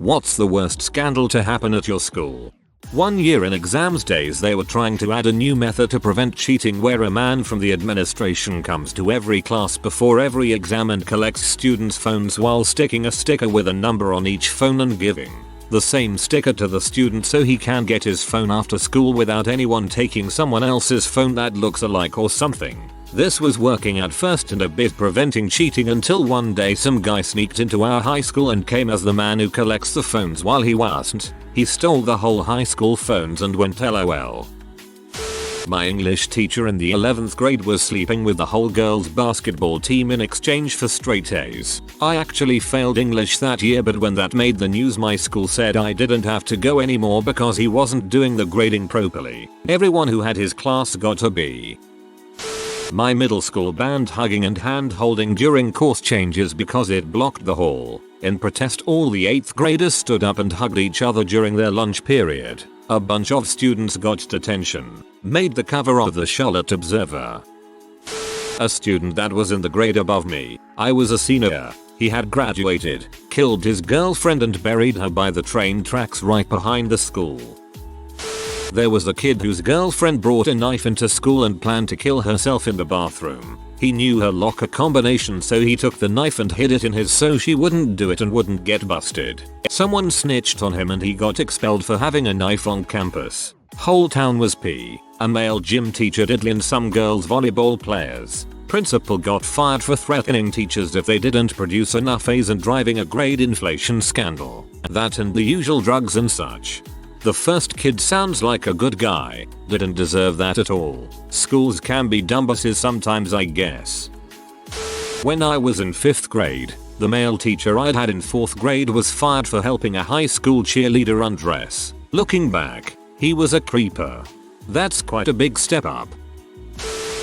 What's the worst scandal to happen at your school? One year in exams days they were trying to add a new method to prevent cheating where a man from the administration comes to every class before every exam and collects students' phones while sticking a sticker with a number on each phone and giving the same sticker to the student so he can get his phone after school without anyone taking someone else's phone that looks alike or something. This was working at first and a bit preventing cheating until one day some guy sneaked into our high school and came as the man who collects the phones while he wasn't. He stole the whole high school phones and went LOL. My English teacher in the 11th grade was sleeping with the whole girls basketball team in exchange for straight A's. I actually failed English that year, but when that made the news my school said I didn't have to go anymore because he wasn't doing the grading properly. Everyone who had his class got a B. My middle school banned hugging and hand holding during course changes because it blocked the hall. In protest, all the 8th graders stood up and hugged each other during their lunch period. A bunch of students got detention. Made the cover of the Charlotte Observer. A student that was in the grade above me. I was a senior. He had graduated, killed his girlfriend and buried her by the train tracks right behind the school. There was a kid whose girlfriend brought a knife into school and planned to kill herself in the bathroom. He knew her locker combination, so he took the knife and hid it in his so she wouldn't do it and wouldn't get busted. Someone snitched on him and he got expelled for having a knife on campus. Whole town was pee. A male gym teacher diddling some girls volleyball players. Principal got fired for threatening teachers if they didn't produce enough A's and driving a grade inflation scandal. That and the usual drugs and such. The first kid sounds like a good guy. Didn't deserve that at all. Schools can be dumbasses sometimes, I guess. When I was in 5th grade, the male teacher I'd had in 4th grade was fired for helping a high school cheerleader undress. Looking back, he was a creeper. That's quite a big step up.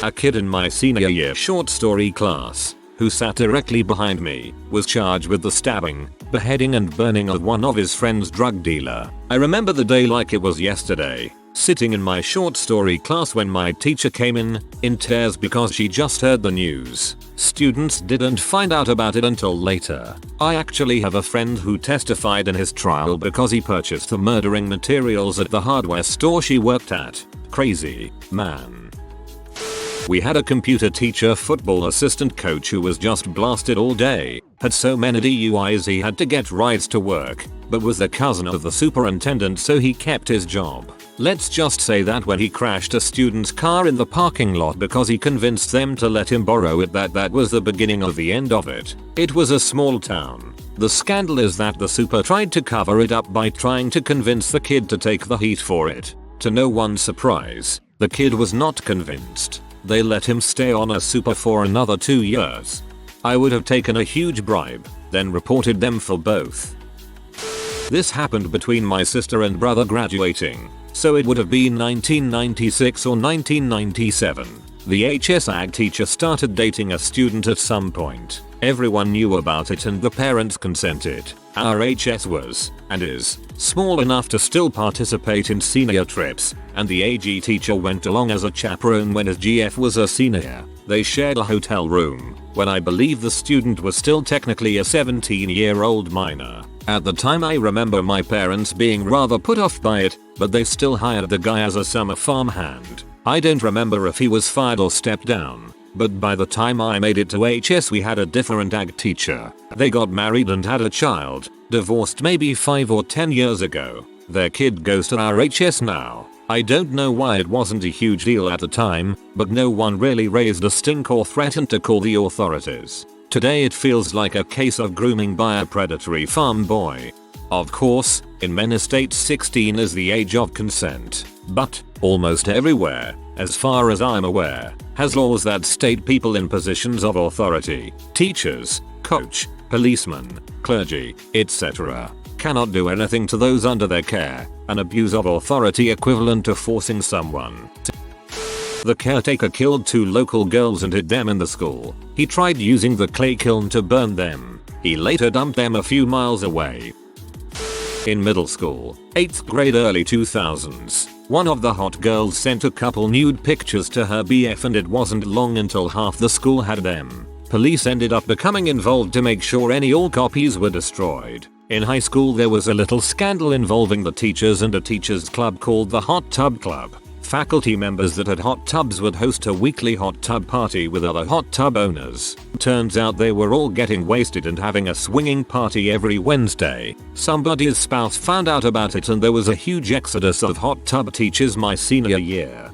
A kid in my senior year short story class, who sat directly behind me, was charged with the stabbing, beheading and burning of one of his friend's drug dealer. I remember the day like it was yesterday, sitting in my short story class when my teacher came in tears because she just heard the news. Students didn't find out about it until later. I actually have a friend who testified in his trial because he purchased the murdering materials at the hardware store she worked at. Crazy, man. We had a computer teacher football assistant coach who was just blasted all day, had so many DUIs he had to get rides to work, but was the cousin of the superintendent so he kept his job. Let's just say that when he crashed a student's car in the parking lot because he convinced them to let him borrow it, that was the beginning of the end of it. It was a small town. The scandal is that the super tried to cover it up by trying to convince the kid to take the heat for it. To no one's surprise, the kid was not convinced. They let him stay on a super for another 2 years. I would have taken a huge bribe, then reported them for both. This happened between my sister and brother graduating, so it would have been 1996 or 1997. The HS Ag teacher started dating a student at some point. Everyone knew about it and the parents consented. Our HS was, and is, small enough to still participate in senior trips, and the AG teacher went along as a chaperone when his GF was a senior. They shared a hotel room, when I believe the student was still technically a 17-year-old minor. At the time I remember my parents being rather put off by it, but they still hired the guy as a summer farmhand. I don't remember if he was fired or stepped down, but by the time I made it to HS we had a different ag teacher. They got married and had a child, divorced maybe 5 or 10 years ago. Their kid goes to our HS now. I don't know why it wasn't a huge deal at the time, but no one really raised a stink or threatened to call the authorities. Today it feels like a case of grooming by a predatory farm boy. Of course, in many states 16 is the age of consent, but almost everywhere, as far as I'm aware, has laws that state people in positions of authority, teachers, coach, policemen, clergy, etc., cannot do anything to those under their care, an abuse of authority equivalent to forcing someone to. The caretaker killed 2 local girls and hid them in the school. He tried using the clay kiln to burn them. He later dumped them a few miles away. In middle school, 8th grade early 2000s, one of the hot girls sent a couple nude pictures to her BF and it wasn't long until half the school had them. Police ended up becoming involved to make sure all copies were destroyed. In high school there was a little scandal involving the teachers and a teachers club called the Hot Tub Club. Faculty members that had hot tubs would host a weekly hot tub party with other hot tub owners. Turns out they were all getting wasted and having a swinging party every Wednesday. Somebody's spouse found out about it and there was a huge exodus of hot tub teachers my senior year.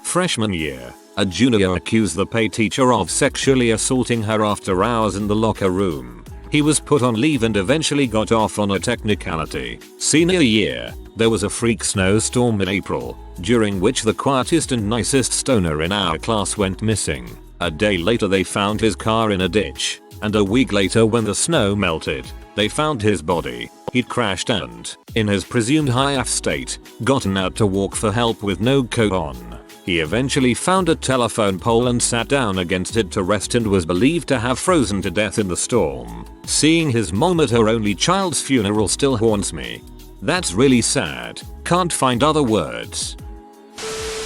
Freshman year, a junior accused the PE teacher of sexually assaulting her after hours in the locker room. He was put on leave and eventually got off on a technicality. Senior year, there was a freak snowstorm in April, during which the quietest and nicest stoner in our class went missing. A day later they found his car in a ditch, and a week later when the snow melted, they found his body. He'd crashed and, in his presumed high-off state, gotten out to walk for help with no coat on. He eventually found a telephone pole and sat down against it to rest and was believed to have frozen to death in the storm. Seeing his mom at her only child's funeral still haunts me. That's really sad. Can't find other words.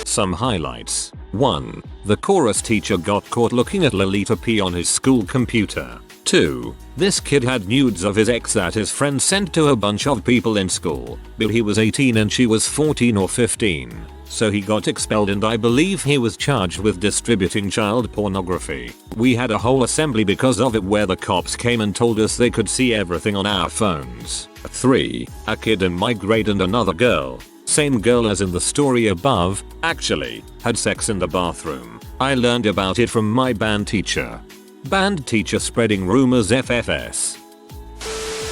Some highlights. 1. The chorus teacher got caught looking at Lolita P on his school computer. 2. This kid had nudes of his ex that his friend sent to a bunch of people in school, but he was 18 and she was 14 or 15. So he got expelled and I believe he was charged with distributing child pornography. We had a whole assembly because of it where the cops came and told us they could see everything on our phones. 3. A kid in my grade and another girl, same girl as in the story above, actually, had sex in the bathroom. I learned about it from my band teacher. Band teacher spreading rumors FFS.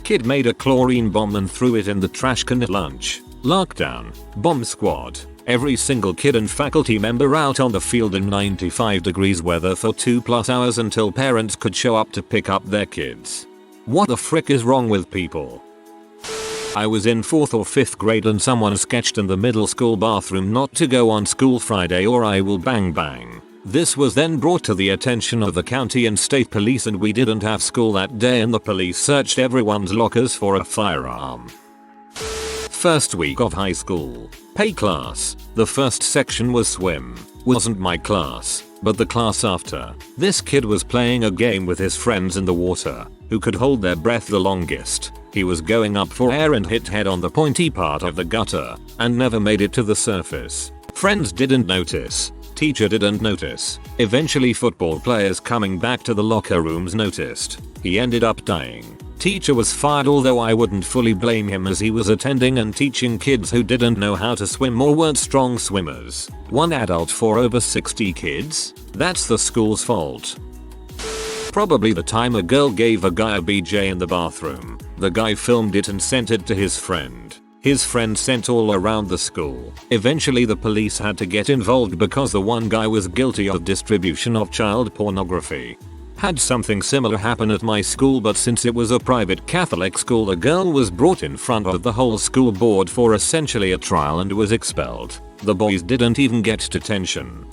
Kid made a chlorine bomb and threw it in the trash can at lunch. Lockdown. Bomb squad. Every single kid and faculty member out on the field in 95 degrees weather for 2+ hours until parents could show up to pick up their kids. What the frick is wrong with people? I was in 4th or 5th grade and someone sketched in the middle school bathroom not to go on school Friday or I will bang bang. This was then brought to the attention of the county and state police and we didn't have school that day and the police searched everyone's lockers for a firearm. First week of high school. PE class. The first section was swim. Wasn't my class, but the class after. This kid was playing a game with his friends in the water, who could hold their breath the longest. He was going up for air and hit head on the pointy part of the gutter, and never made it to the surface. Friends didn't notice. Teacher didn't notice. Eventually football players coming back to the locker rooms noticed. He ended up dying. Teacher was fired, although I wouldn't fully blame him as he was attending and teaching kids who didn't know how to swim or weren't strong swimmers. One adult for over 60 kids? That's the school's fault. Probably the time a girl gave a guy a BJ in the bathroom. The guy filmed it and sent it to his friend. His friend sent all around the school. Eventually the police had to get involved because the one guy was guilty of distribution of child pornography. Had something similar happen at my school, but since it was a private Catholic school, the girl was brought in front of the whole school board for essentially a trial and was expelled. The boys didn't even get detention.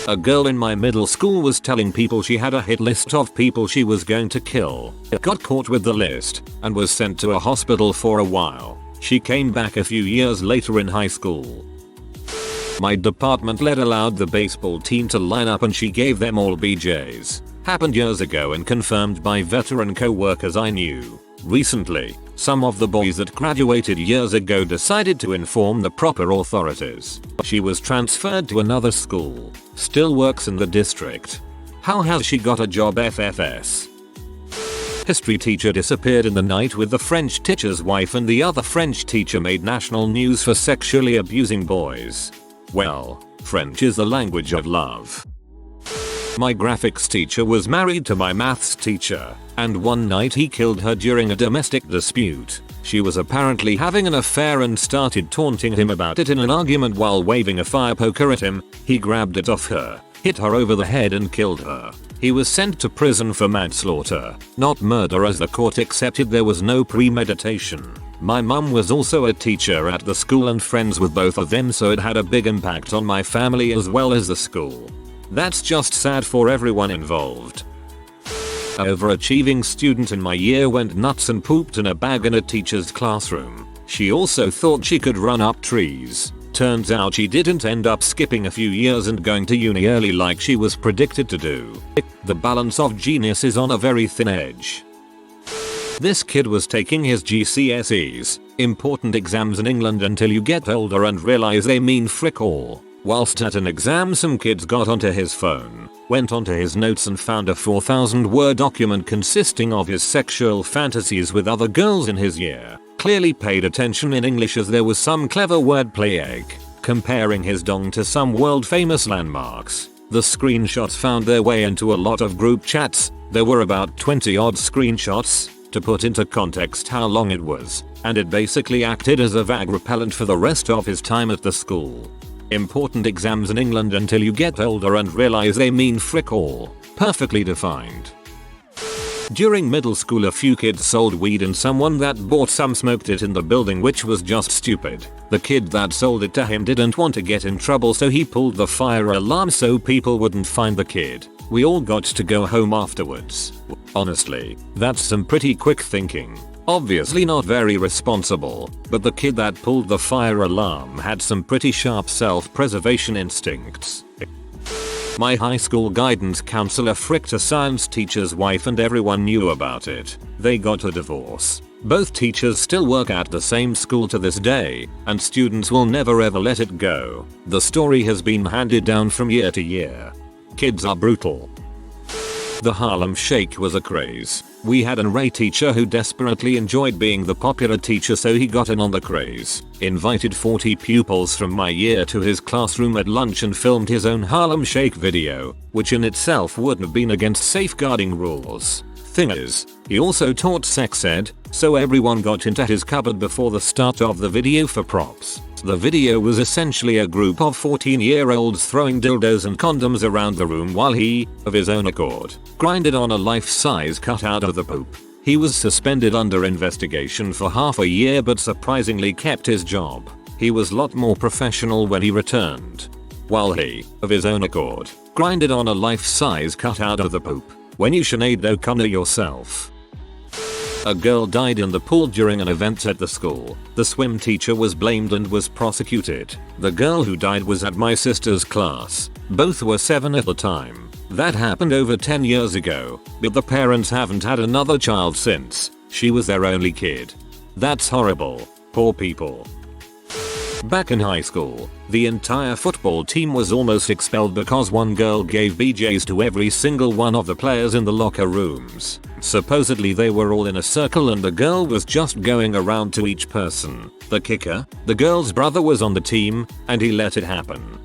A girl in my middle school was telling people she had a hit list of people she was going to kill. Got caught with the list and was sent to a hospital for a while. She came back a few years later in high school. My department led allowed the baseball team to line up and she gave them all BJs. Happened years ago and confirmed by veteran co-workers I knew. Recently, some of the boys that graduated years ago decided to inform the proper authorities. She was transferred to another school. Still works in the district. How has she got a job FFS? History teacher disappeared in the night with the French teacher's wife and the other French teacher made national news for sexually abusing boys. Well, French is the language of love. My graphics teacher was married to my maths teacher, and one night he killed her during a domestic dispute. She was apparently having an affair and started taunting him about it in an argument while waving a fire poker at him. He grabbed it off her, hit her over the head and killed her. He was sent to prison for manslaughter, not murder, as the court accepted there was no premeditation. My mum was also a teacher at the school and friends with both of them, so it had a big impact on my family as well as the school. That's just sad for everyone involved. An overachieving student in my year went nuts and pooped in a bag in a teacher's classroom. She also thought she could run up trees. Turns out she didn't, end up skipping a few years and going to uni early like she was predicted to do. The balance of genius is on a very thin edge. This kid was taking his GCSEs, important exams in England until you get older and realize they mean frick all. Whilst at an exam, some kids got onto his phone, went onto his notes and found a 4,000 word document consisting of his sexual fantasies with other girls in his year. Clearly paid attention in English as there was some clever wordplay comparing his dong to some world famous landmarks. The screenshots found their way into a lot of group chats. There were about 20 odd screenshots. To put into context how long it was, and it basically acted as a vague repellent for the rest of his time at the school. Important exams in England until you get older and realize they mean frick all. Perfectly defined. During middle school, a few kids sold weed and someone that bought some smoked it in the building, which was just stupid. The kid that sold it to him didn't want to get in trouble, so he pulled the fire alarm so people wouldn't find the kid. We all got to go home afterwards. Honestly, that's some pretty quick thinking. Obviously not very responsible, but the kid that pulled the fire alarm had some pretty sharp self-preservation instincts. My high school guidance counselor fricked a science teacher's wife and everyone knew about it. They got a divorce. Both teachers still work at the same school to this day, and students will never ever let it go. The story has been handed down from year to year. Kids are brutal. The Harlem Shake was a craze. We had an array teacher who desperately enjoyed being the popular teacher, so he got in on the craze. Invited 40 pupils from my year to his classroom at lunch and filmed his own Harlem Shake video, which in itself would have been against safeguarding rules. Thing is, he also taught sex ed, so everyone got into his cupboard before the start of the video for props. The video was essentially a group of 14-year-olds throwing dildos and condoms around the room while he, of his own accord, grinded on a life-size cutout of the poop. He was suspended under investigation for half a year but surprisingly kept his job. He was a lot more professional when he returned. While he, of his own accord, grinded on a life-size cutout of the poop. When you Sinead O'Connor yourself. A girl died in the pool during an event at the school. The swim teacher was blamed and was prosecuted. The girl who died was at my sister's class. Both were 7 at the time. That happened over 10 years ago, but the parents haven't had another child since. She was their only kid. That's horrible. Poor people. Back in high school, the entire football team was almost expelled because one girl gave BJs to every single one of the players in the locker rooms. Supposedly they were all in a circle and the girl was just going around to each person. The kicker, the girl's brother was on the team, and he let it happen.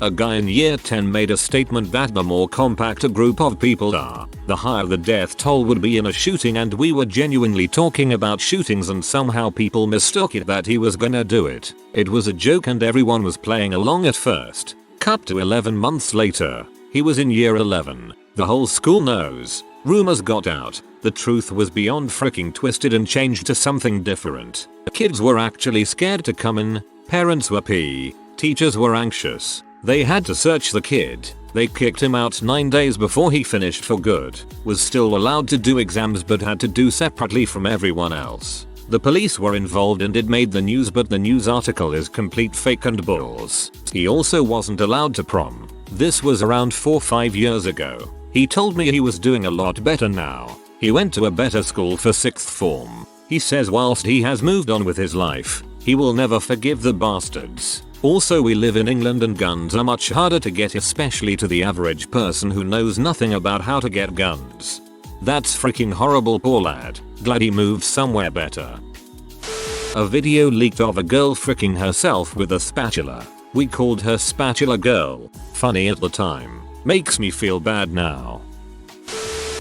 A guy in year 10 made a statement that the more compact a group of people are, the higher the death toll would be in a shooting, and we were genuinely talking about shootings and somehow people mistook it that he was gonna do it. It was a joke and everyone was playing along at first. Cut to 11 months later. He was in year 11. The whole school knows. Rumors got out. The truth was beyond freaking twisted and changed to something different. Kids were actually scared to come in. Parents were teachers were anxious. They had to search the kid. They kicked him out 9 days before he finished for good. Was still allowed to do exams but had to do separately from everyone else. The police were involved and it made the news, but the news article is complete fake and bulls. He also wasn't allowed to prom. This was around 4-5 years ago. He told me he was doing a lot better now. He went to a better school for 6th form. He says whilst he has moved on with his life, he will never forgive the bastards. Also, we live in England and guns are much harder to get, especially to the average person who knows nothing about how to get guns. That's freaking horrible, poor lad. Glad he moved somewhere better. A video leaked of a girl fricking herself with a spatula. We called her Spatula Girl. Funny at the time. Makes me feel bad now.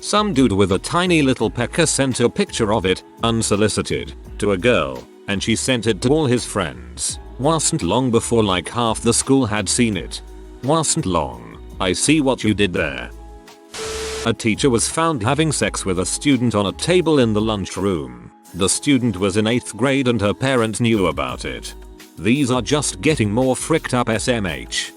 Some dude with a tiny little pecker sent a picture of it, unsolicited, to a girl, and she sent it to all his friends. Wasn't long before like half the school had seen it. Wasn't long. I see what you did there. A teacher was found having sex with a student on a table in the lunchroom. The student was in 8th grade and her parents knew about it. These are just getting more fricked up SMH.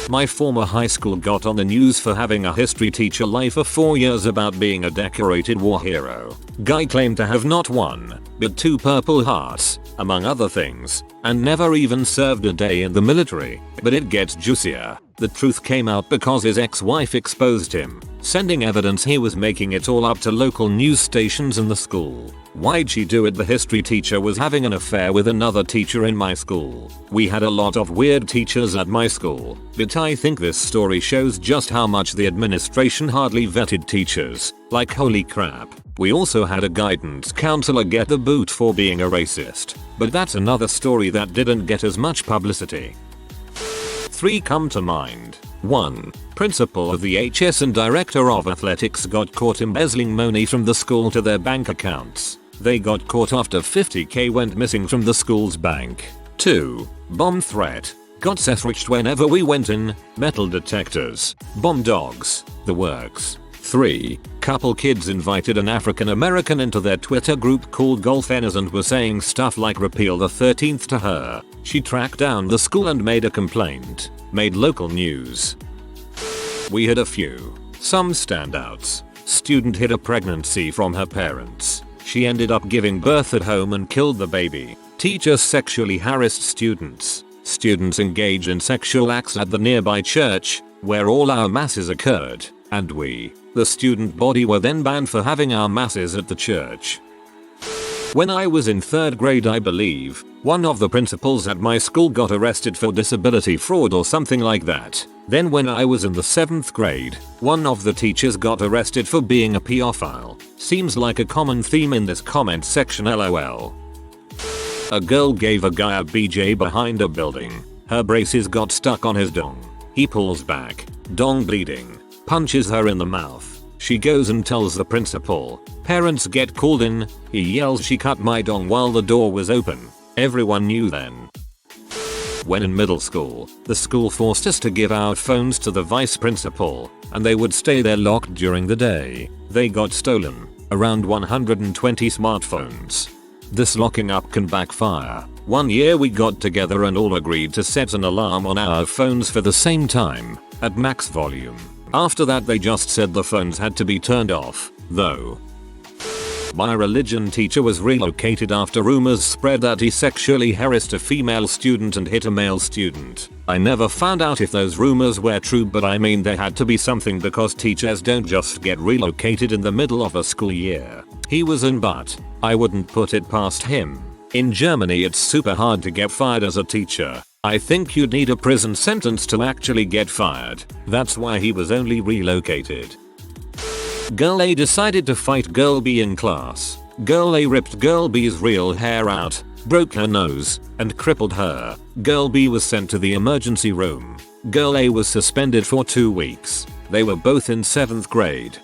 My former high school got on the news for having a history teacher lie for 4 years about being a decorated war hero. Guy claimed to have not 1, but 2 Purple Hearts, among other things, and never even served a day in the military. But it gets juicier. The truth came out because his ex-wife exposed him. sending evidence he was making it all up to local news stations in the school. Why'd she do it? The history teacher was having an affair with another teacher in my school. We had a lot of weird teachers at my school, but I think this story shows just how much the administration hardly vetted teachers. Like holy crap. We also had a guidance counselor get the boot for being a racist, but that's another story that didn't get as much publicity. 3 come to mind. 1. Principal of the HS and director of athletics got caught embezzling money from the school to their bank accounts. They got caught after $50,000 went missing from the school's bank. 2. Bomb threat. Got Seth whenever we went in, metal detectors, bomb dogs, the works. 3. Couple kids invited an African American into their Twitter group called Golfenners and were saying stuff like repeal the 13th to her. She tracked down the school and made a complaint. Made local news. We had a few. Some standouts. Student hid a pregnancy from her parents. She ended up giving birth at home and killed the baby. Teachers sexually harassed students. Students engaged in sexual acts at the nearby church, where all our masses occurred, and we, the student body, were then banned for having our masses at the church. When I was in 3rd grade, I believe, one of the principals at my school got arrested for disability fraud or something like that. Then when I was in the 7th grade, one of the teachers got arrested for being a pedophile. Seems like a common theme in this comment section, lol. A girl gave a guy a BJ behind a building. Her braces got stuck on his dong. He pulls back, dong bleeding, punches her in the mouth. She goes and tells the principal. Parents get called in. He yells, "She cut my dong," while the door was open. Everyone knew then. When in middle school, the school forced us to give out phones to the vice principal, and they would stay there locked during the day. They got stolen. Around 120 smartphones. This locking up can backfire. One year we got together and all agreed to set an alarm on our phones for the same time, at max volume. After that they just said the phones had to be turned off, though. My religion teacher was relocated after rumors spread that he sexually harassed a female student and hit a male student. I never found out if those rumors were true, but I mean there had to be something, because teachers don't just get relocated in the middle of a school year. He was in, but I wouldn't put it past him. In Germany it's super hard to get fired as a teacher. I think you'd need a prison sentence to actually get fired. That's why he was only relocated. Girl A decided to fight Girl B in class. Girl A ripped Girl B's real hair out, broke her nose, and crippled her. Girl B was sent to the emergency room. Girl A was suspended for 2 weeks. They were both in 7th grade.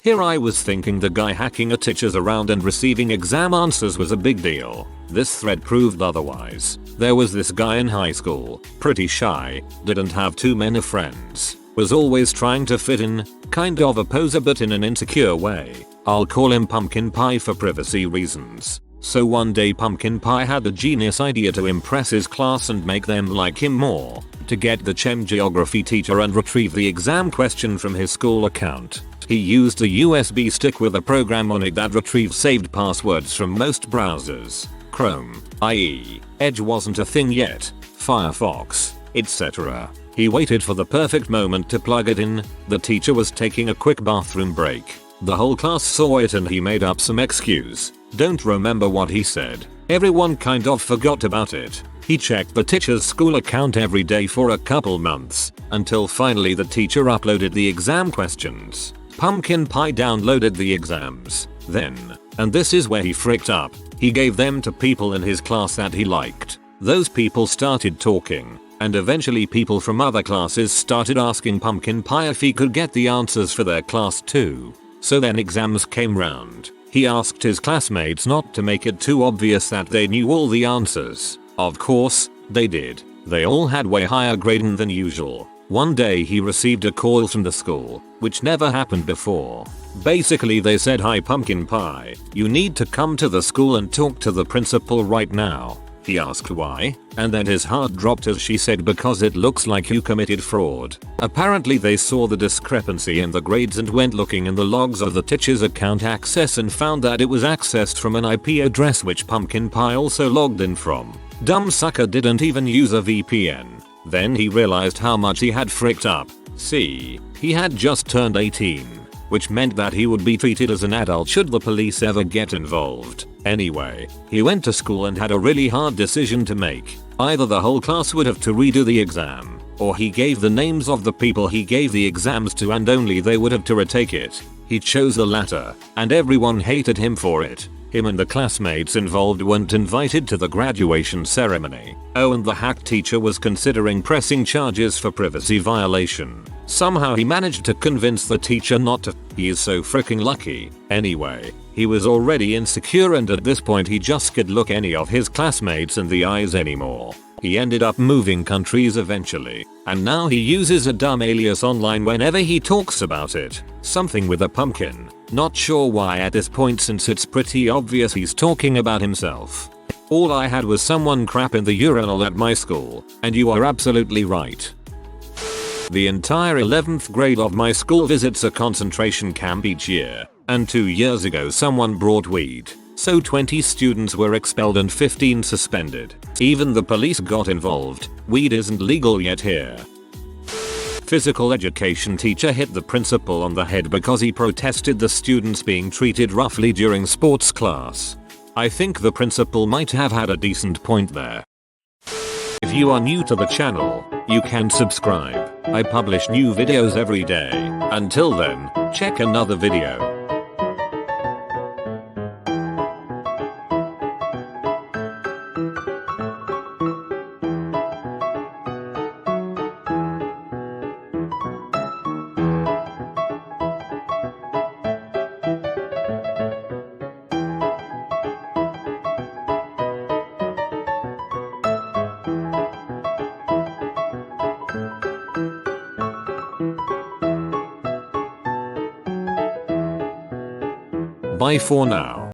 Here I was thinking the guy hacking a teachers around and receiving exam answers was a big deal. This thread proved otherwise. There was this guy in high school, pretty shy, didn't have too many friends, was always trying to fit in, kind of a poser but in an insecure way. I'll call him Pumpkin Pie for privacy reasons. So one day Pumpkin Pie had the genius idea to impress his class and make them like him more. To get the chem geography teacher and retrieve the exam question from his school account, he used a USB stick with a program on it that retrieves saved passwords from most browsers. Chrome, i.e., Edge wasn't a thing yet, Firefox, etc. He waited for the perfect moment to plug it in. The teacher was taking a quick bathroom break. The whole class saw it and he made up some excuse. Don't remember what he said. Everyone kind of forgot about it. He checked the teacher's school account every day for a couple months, until finally the teacher uploaded the exam questions. Pumpkin Pie downloaded the exams. Then, and this is where he fricked up, he gave them to people in his class that he liked. Those people started talking, and eventually people from other classes started asking Pumpkin Pie if he could get the answers for their class too. So then exams came round. He asked his classmates not to make it too obvious that they knew all the answers. Of course, they did. They all had way higher grading than usual. One day he received a call from the school, which never happened before. Basically they said, "Hi Pumpkin Pie, you need to come to the school and talk to the principal right now." He asked why, and then his heart dropped as she said, "Because it looks like you committed fraud." Apparently they saw the discrepancy in the grades and went looking in the logs of the teacher's account access and found that it was accessed from an IP address which Pumpkin Pie also logged in from. Dumb sucker didn't even use a VPN. Then he realized how much he had fricked up. See, he had just turned 18, which meant that he would be treated as an adult should the police ever get involved. Anyway, he went to school and had a really hard decision to make. Either the whole class would have to redo the exam, or he gave the names of the people he gave the exams to and only they would have to retake it. He chose the latter, and everyone hated him for it. Him and the classmates involved weren't invited to the graduation ceremony. Oh, and the hack teacher was considering pressing charges for privacy violation. Somehow he managed to convince the teacher not to. He is so freaking lucky. Anyway, he was already insecure and at this point he just could look any of his classmates in the eyes anymore. He ended up moving countries eventually, and now he uses a dumb alias online whenever he talks about it. Something with a pumpkin. Not sure why at this point since it's pretty obvious he's talking about himself. All I had was someone crap in the urinal at my school, and you are absolutely right. The entire 11th grade of my school visits a concentration camp each year, and 2 years ago someone brought weed. So 20 students were expelled and 15 suspended. Even the police got involved. Weed isn't legal yet here. Physical education teacher hit the principal on the head because he protested the students being treated roughly during sports class. I think the principal might have had a decent point there. If you are new to the channel, you can subscribe. I publish new videos every day. Until then, check another video. Bye for now.